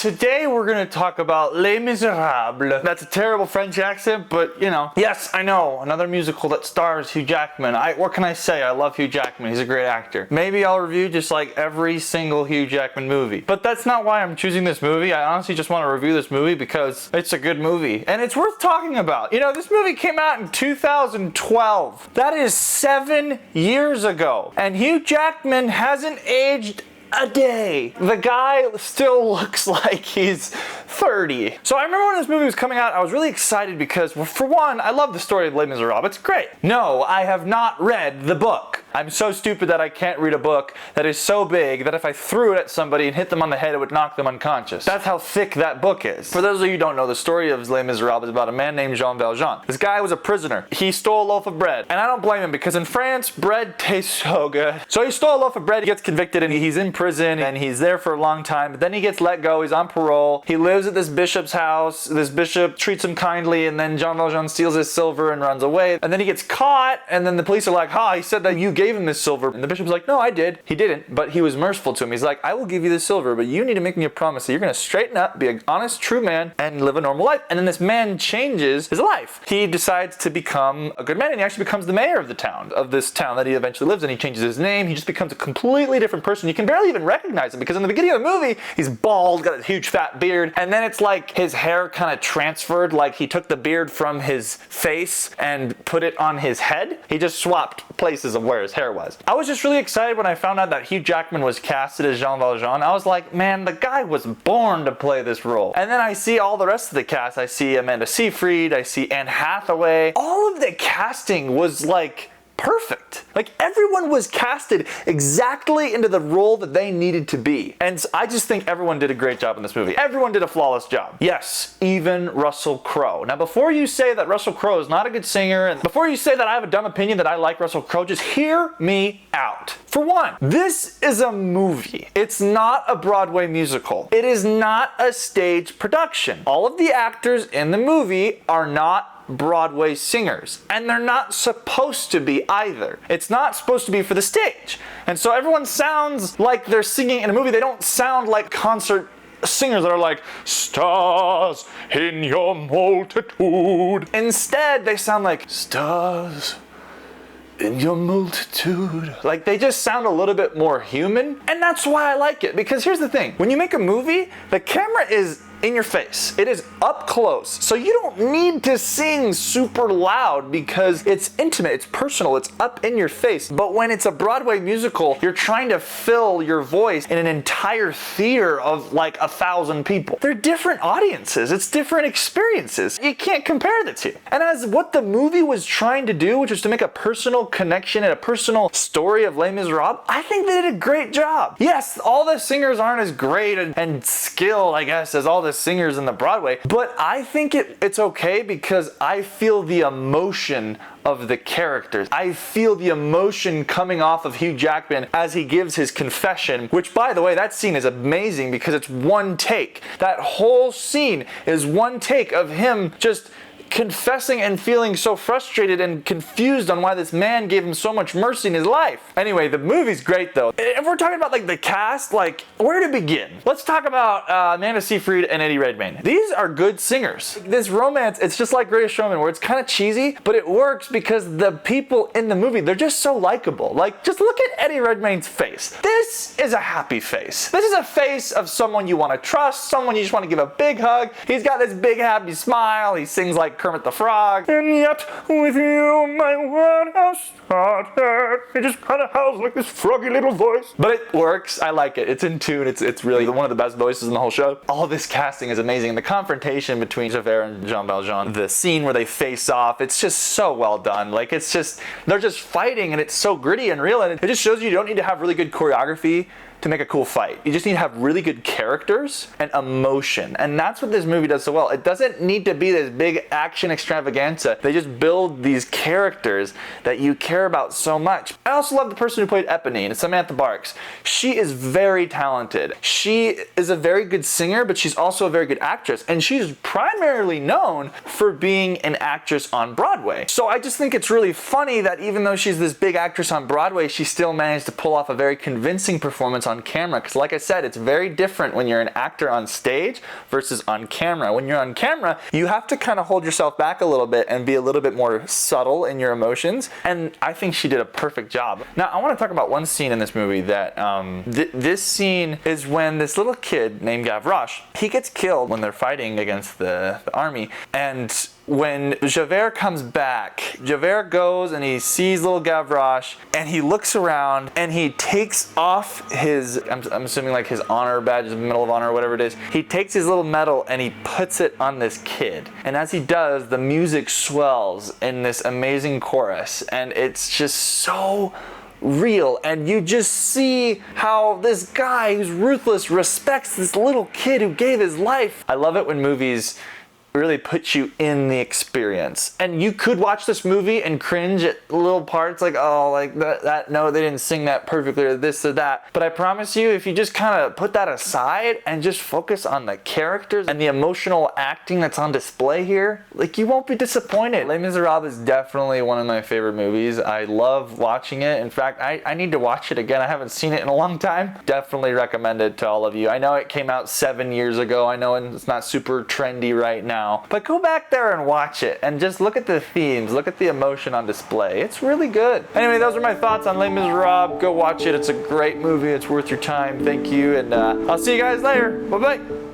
Today we're going to talk about Les Miserables. That's a terrible French accent, but you know. Yes, I know, another musical that stars Hugh Jackman. What can I say? I love Hugh Jackman. He's a great actor. Maybe I'll review just like every single Hugh Jackman movie. But that's not why I'm choosing this movie. I honestly just want to review this movie because it's a good movie. And it's worth talking about. You know, this movie came out in 2012. That is 7 years ago. And Hugh Jackman hasn't aged a day. The guy still looks like he's 30. So I remember when this movie was coming out, I was really excited because, well, for one, I love the story of Les Miserables. It's great. No, I have not read the book. I'm so stupid that I can't read a book that is so big that if I threw it at somebody and hit them on the head, it would knock them unconscious. That's how thick that book is. For those of you who don't know, the story of Les Miserables is about a man named Jean Valjean. This guy was a prisoner. He stole a loaf of bread. And I don't blame him because in France, bread tastes so good. So he stole a loaf of bread, he gets convicted, and he's in prison, and he's there for a long time. But then he gets let go, he's on parole. He lives at this bishop's house. This bishop treats him kindly, and then Jean Valjean steals his silver and runs away. And then he gets caught, and then the police are like, he said that you gave him this silver. And the bishop's like, no, I did. He didn't, but he was merciful to him. He's like, I will give you the silver, but you need to make me a promise that you're going to straighten up, be an honest, true man, and live a normal life. And then this man changes his life. He decides to become a good man, and he actually becomes the mayor of the town, of this town that he eventually lives in. He changes his name. He just becomes a completely different person. You can barely even recognize him because in the beginning of the movie, he's bald, got a huge fat beard, and then it's like his hair kind of transferred, like he took the beard from his face and put it on his head. He just swapped places of where his hair was. I was just really excited when I found out that Hugh Jackman was casted as Jean Valjean. I was like, man, the guy was born to play this role. And then I see all the rest of the cast. I see Amanda Seyfried, I see Anne Hathaway. All of the casting was like perfect. Like everyone was casted exactly into the role that they needed to be. And I just think everyone did a great job in this movie. Everyone did a flawless job. Yes, even Russell Crowe. Now before you say that Russell Crowe is not a good singer, and before you say that I have a dumb opinion that I like Russell Crowe, just hear me out. For one, this is a movie. It's not a Broadway musical. It is not a stage production. All of the actors in the movie are not Broadway singers, and they're not supposed to be either. It's not supposed to be for the stage. And so everyone sounds like they're singing in a movie. They don't sound like concert singers that are like, stars in your multitude. Instead, they sound like, stars in your multitude. Like they just sound a little bit more human. And that's why I like it. Because here's the thing. When you make a movie, the camera is in your face. It is up close. So you don't need to sing super loud because it's intimate, it's personal, it's up in your face. But when it's a Broadway musical, you're trying to fill your voice in an entire theater of like 1,000 people. They're different audiences. It's different experiences. You can't compare the two. And as what the movie was trying to do, which was to make a personal connection and a personal story of Les Miserables, I think they did a great job. Yes, all the singers aren't as great and skilled, I guess, as all the singers in the Broadway, but I think it's okay because I feel the emotion of the characters. I feel the emotion coming off of Hugh Jackman as he gives his confession, which by the way, that scene is amazing because it's one take. That whole scene is one take of him just confessing and feeling so frustrated and confused on why this man gave him so much mercy in his life. Anyway, the movie's great though. If we're talking about like the cast, like where to begin? Let's talk about Amanda Seyfried and Eddie Redmayne. These are good singers. This romance, it's just like Greatest Showman where it's kind of cheesy, but it works because the people in the movie, they're just so likable. Like just look at Eddie Redmayne's face. This is a happy face. This is a face of someone you want to trust, someone you just want to give a big hug. He's got this big happy smile. He sings like Kermit the Frog. And yet with you my world has started. It just kind of howls like this froggy little voice. But it works. I like it. It's in tune. It's really one of the best voices in the whole show. All this casting is amazing. And the confrontation between Javert and Jean Valjean, the scene where they face off, it's just so well done. Like it's just, they're just fighting and it's so gritty and real. And it just shows you don't need to have really good choreography to make a cool fight. You just need to have really good characters and emotion. And that's what this movie does so well. It doesn't need to be this big action extravaganza. They just build these characters that you care about so much. I also love the person who played Eponine, Samantha Barks. She is very talented. She is a very good singer, but she's also a very good actress. And she's primarily known for being an actress on Broadway. So I just think it's really funny that even though she's this big actress on Broadway, she still managed to pull off a very convincing performance on on camera. Because like I said, it's very different when you're an actor on stage versus on camera. When you're on camera, you have to kind of hold yourself back a little bit and be a little bit more subtle in your emotions. And I think she did a perfect job. Now, I want to talk about one scene in this movie that, this scene is when this little kid named Gavroche, he gets killed when they're fighting against the army. And when Javert comes back, Javert goes and he sees little Gavroche and he looks around and he takes off his, I'm assuming like his honor badge, his Medal of Honor, whatever it is. He takes his little medal and he puts it on this kid. And as he does, the music swells in this amazing chorus. And it's just so real, and you just see how this guy who's ruthless respects this little kid who gave his life. I love it when movies really put you in the experience. And you could watch this movie and cringe at little parts like, oh, like that no, they didn't sing that perfectly or this or that. But I promise you, if you just kind of put that aside and just focus on the characters and the emotional acting that's on display here, like you won't be disappointed. Les Miserables is definitely one of my favorite movies. I love watching it. In fact, I need to watch it again. I haven't seen it in a long time. Definitely recommend it to all of you. I know it came out 7 years ago. I know it's not super trendy right now. But go back there and watch it and just look at the themes, look at the emotion on display. It's really good. Anyway, those are my thoughts on Les Miserables. Go watch it. It's a great movie. It's worth your time. Thank you. And I'll see you guys later. Bye-bye.